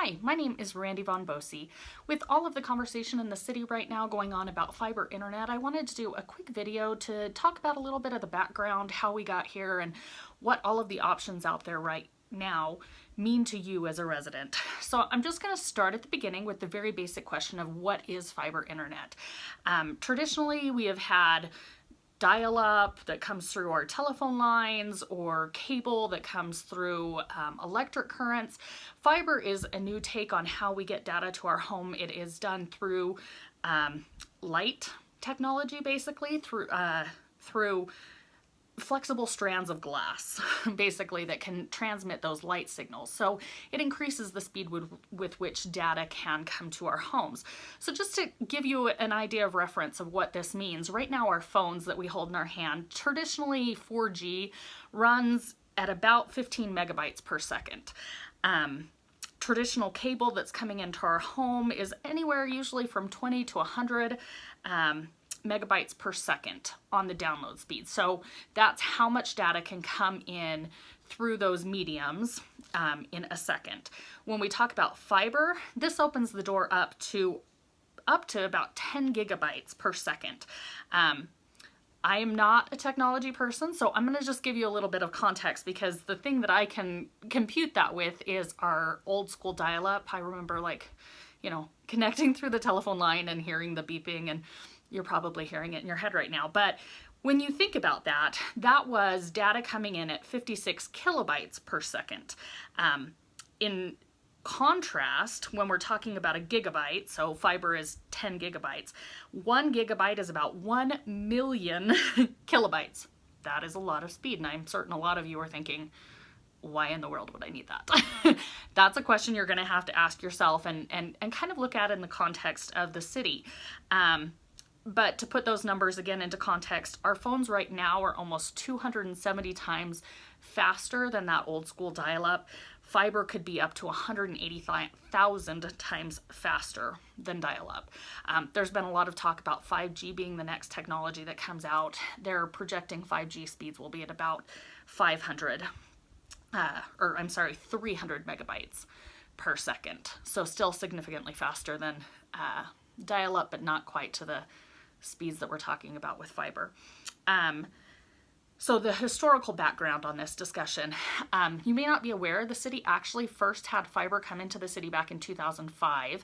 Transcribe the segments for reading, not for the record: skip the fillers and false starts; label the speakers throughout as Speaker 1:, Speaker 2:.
Speaker 1: Hi, my name is Randy Von Bosse. With all of the conversation in the city right now going on about fiber internet, I wanted to do a quick video to talk about a little bit of the background, how we got here, and what all of the options out there right now mean to you as a resident. So I'm just going to start at the beginning with the very basic question of what is fiber internet. Traditionally, we have had dial-up that comes through our telephone lines or cable that comes through electric currents. Fiber is a new take on how we get data to our home. It is done through light technology, basically, through flexible strands of glass, basically, that can transmit those light signals. So it increases the speed with which data can come to our homes. So just to give you an idea of reference of what this means, right now our phones that we hold in our hand, traditionally 4G runs at about 15 megabytes per second. Traditional cable that's coming into our home is anywhere usually from 20 to 100 megabytes per second on the download speed. So that's how much data can come in through those mediums in a second. When we talk about fiber, this opens the door up to about 10 gigabytes per second. I am not a technology person, so I'm going to just give you a little bit of context, because the thing that I can compute that with is our old school dial-up. I remember, connecting through the telephone line and hearing the beeping, and you're probably hearing it in your head right now. But when you think about that, that was data coming in at 56 kilobytes per second. In contrast, when we're talking about a gigabyte, so fiber is 10 gigabytes, 1 gigabyte is about 1 million kilobytes. That is a lot of speed, and I'm certain a lot of you are thinking, why in the world would I need that? That's a question you're going to have to ask yourself and kind of look at in the context of the city. But to put those numbers again into context, our phones right now are almost 270 times faster than that old school dial-up. Fiber could be up to 180,000 times faster than dial-up. There's been a lot of talk about 5G being the next technology that comes out. They're projecting 5G speeds will be at about 300 megabytes per second. So still significantly faster than dial-up, but not quite to the speeds that we're talking about with fiber. So the historical background on this discussion, you may not be aware, the city actually first had fiber come into the city back in 2005.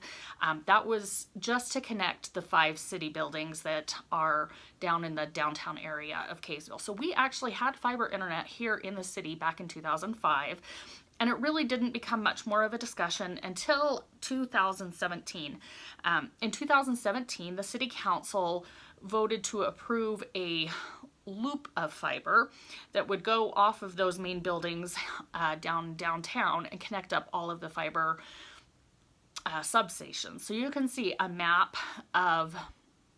Speaker 1: That was just to connect the 5 city buildings that are down in the downtown area of Kaysville. So we actually had fiber internet here in the city back in 2005. And it really didn't become much more of a discussion until 2017. In 2017, the City Council voted to approve a loop of fiber that would go off of those main buildings downtown and connect up all of the fiber substations. So you can see a map of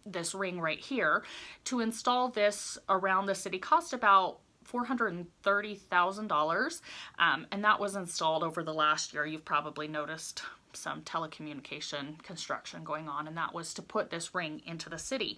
Speaker 1: this ring right here. To install this around the city cost about $430,000, and that was installed over the last year. You've probably noticed some telecommunication construction going on, and that was to put this ring into the city.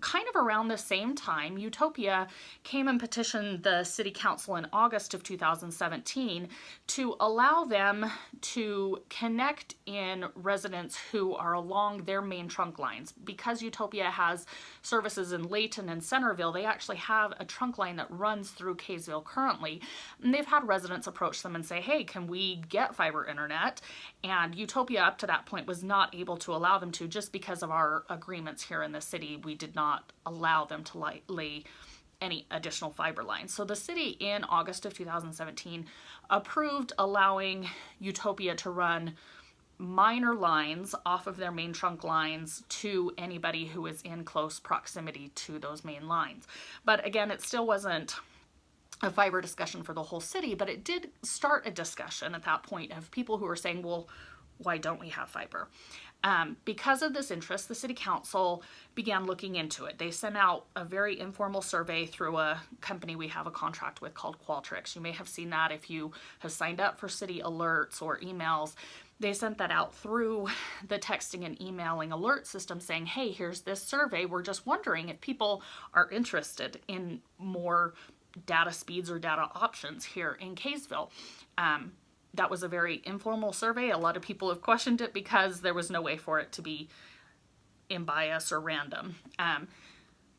Speaker 1: Kind of around the same time, Utopia came and petitioned the City Council in August of 2017 to allow them to connect in residents who are along their main trunk lines. Because Utopia has services in Layton and Centerville, they actually have a trunk line that runs through Kaysville currently. And they've had residents approach them and say, hey, can we get fiber internet? And Utopia up to that point was not able to allow them to, just because of our agreements here in the city. We did not allow them to lay any additional fiber lines. So the city in August of 2017 approved allowing Utopia to run minor lines off of their main trunk lines to anybody who is in close proximity to those main lines. But again, it still wasn't a fiber discussion for the whole city, but it did start a discussion at that point of people who were saying, well, why don't we have fiber? Because of this interest, the City Council began looking into it. They sent out a very informal survey through a company we have a contract with called Qualtrics. You may have seen that if you have signed up for city alerts or emails. They sent that out through the texting and emailing alert system saying, hey, here's this survey. We're just wondering if people are interested in more data speeds or data options here in Kaysville. That was a very informal survey. A lot of people have questioned it because there was no way for it to be unbiased or random.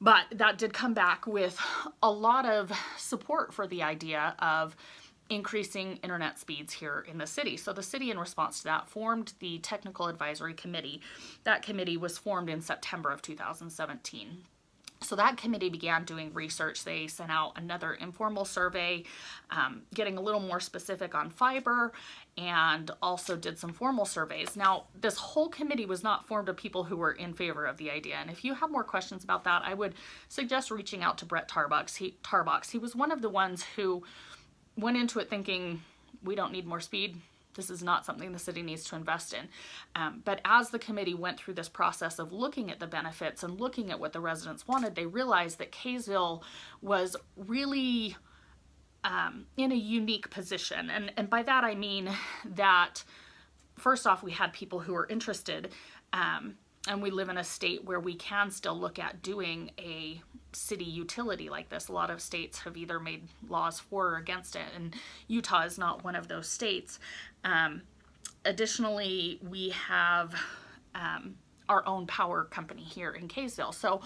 Speaker 1: But that did come back with a lot of support for the idea of increasing internet speeds here in the city. So the city, in response to that, formed the Technical Advisory Committee. That committee was formed in September of 2017. So that committee began doing research. They sent out another informal survey, getting a little more specific on fiber, and also did some formal surveys. Now, this whole committee was not formed of people who were in favor of the idea. And if you have more questions about that, I would suggest reaching out to Brett Tarbox. He was one of the ones who went into it thinking, we don't need more speed. This is not something the city needs to invest in. But as the committee went through this process of looking at the benefits and looking at what the residents wanted, they realized that Kaysville was really in a unique position. And by that I mean that, first off, we had people who were interested, and we live in a state where we can still look at doing a city utility like this. A lot of states have either made laws for or against it, and Utah is not one of those states. Additionally, we have our own power company here in Kaysville. So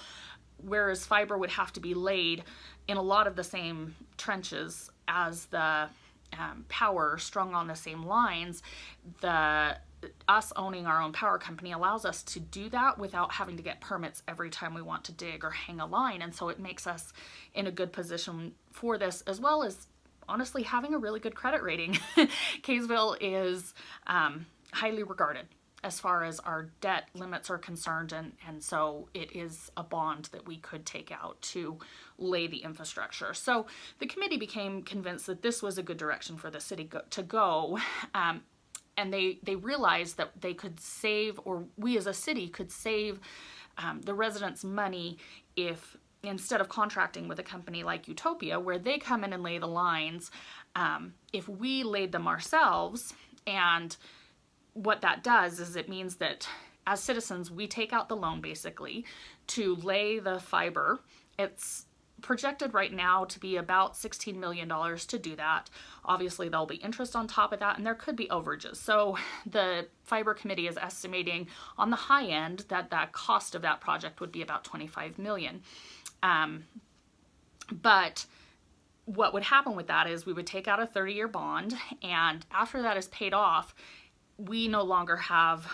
Speaker 1: whereas fiber would have to be laid in a lot of the same trenches as the power strung on the same lines, us owning our own power company allows us to do that without having to get permits every time we want to dig or hang a line. And so it makes us in a good position for this, as well as honestly having a really good credit rating. Kaysville is highly regarded as far as our debt limits are concerned, and so it is a bond that we could take out to lay the infrastructure. So the committee became convinced that this was a good direction for the city to go. And they realized that they could save, or we as a city could save the residents money if, instead of contracting with a company like Utopia, where they come in and lay the lines, if we laid them ourselves. And what that does is it means that as citizens, we take out the loan basically to lay the fiber. It's projected right now to be about $16 million to do that. Obviously, there'll be interest on top of that, and there could be overages. So the Fiber Committee is estimating on the high end that that cost of that project would be about $25 million. But what would happen with that is we would take out a 30-year bond, and after that is paid off, we no longer have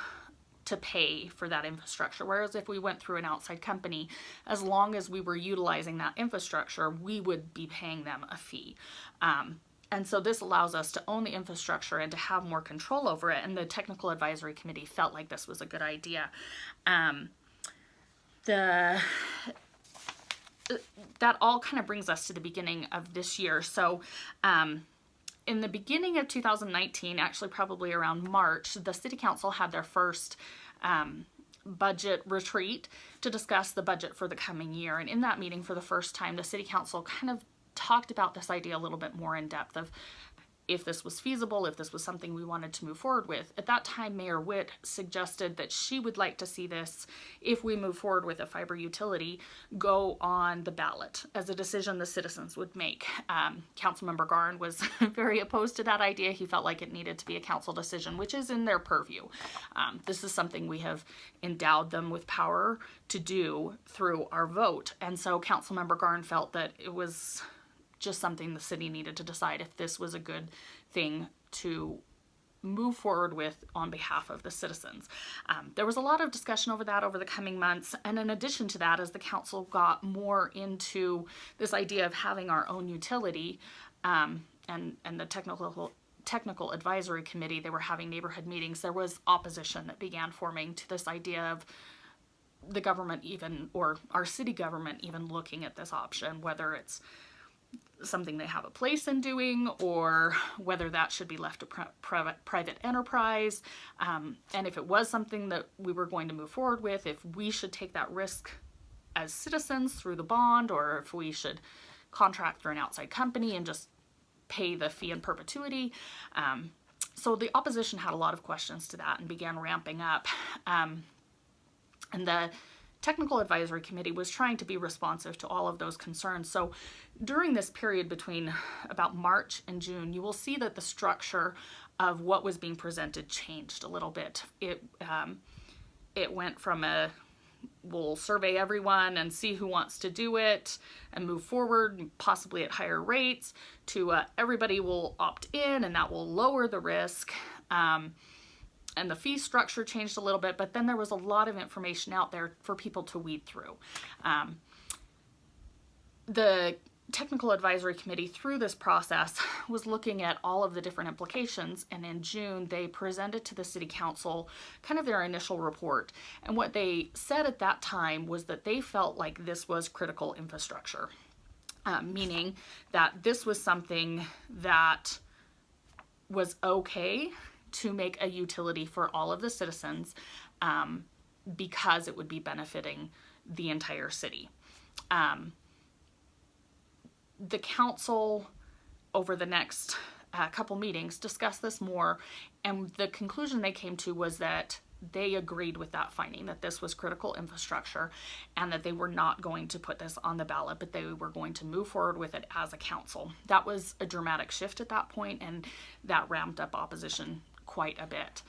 Speaker 1: to pay for that infrastructure. Whereas if we went through an outside company, as long as we were utilizing that infrastructure, we would be paying them a fee. And so this allows us to own the infrastructure and to have more control over it. And the Technical Advisory Committee felt like this was a good idea. That all kind of brings us to the beginning of this year. So in the beginning of 2019, actually probably around March, the City Council had their first budget retreat to discuss the budget for the coming year. And in that meeting, for the first time, the City Council kind of talked about this idea a little bit more in depth of if this was feasible, if this was something we wanted to move forward with. At that time, Mayor Witt suggested that she would like to see this, if we move forward with a fiber utility, go on the ballot as a decision the citizens would make. Councilmember Garn was very opposed to that idea. He felt like it needed to be a council decision, which is in their purview. This is something we have endowed them with power to do through our vote. And so Councilmember Garn felt that it was just something the city needed to decide if this was a good thing to move forward with on behalf of the citizens. There was a lot of discussion over that over the coming months, and in addition to that, as the council got more into this idea of having our own utility, and the Technical Advisory Committee, they were having neighborhood meetings, there was opposition that began forming to this idea of the government even, or our city government even, looking at this option, whether it's something they have a place in doing or whether that should be left to private enterprise. And if it was something that we were going to move forward with, if we should take that risk as citizens through the bond, or if we should contract through an outside company and just pay the fee in perpetuity. So the opposition had a lot of questions to that and began ramping up. And the Technical Advisory Committee was trying to be responsive to all of those concerns. So during this period between about March and June, you will see that the structure of what was being presented changed a little bit. It went from a we'll survey everyone and see who wants to do it and move forward, possibly at higher rates, to everybody will opt in and that will lower the risk. And the fee structure changed a little bit, but then there was a lot of information out there for people to weed through. The Technical Advisory Committee through this process was looking at all of the different implications, and in June they presented to the City Council kind of their initial report. And what they said at that time was that they felt like this was critical infrastructure, meaning that this was something that was okay to make a utility for all of the citizens because it would be benefiting the entire city. The council, over the next couple meetings, discussed this more, and the conclusion they came to was that they agreed with that finding, that this was critical infrastructure and that they were not going to put this on the ballot, but they were going to move forward with it as a council. That was a dramatic shift at that point, and that ramped up opposition quite a bit.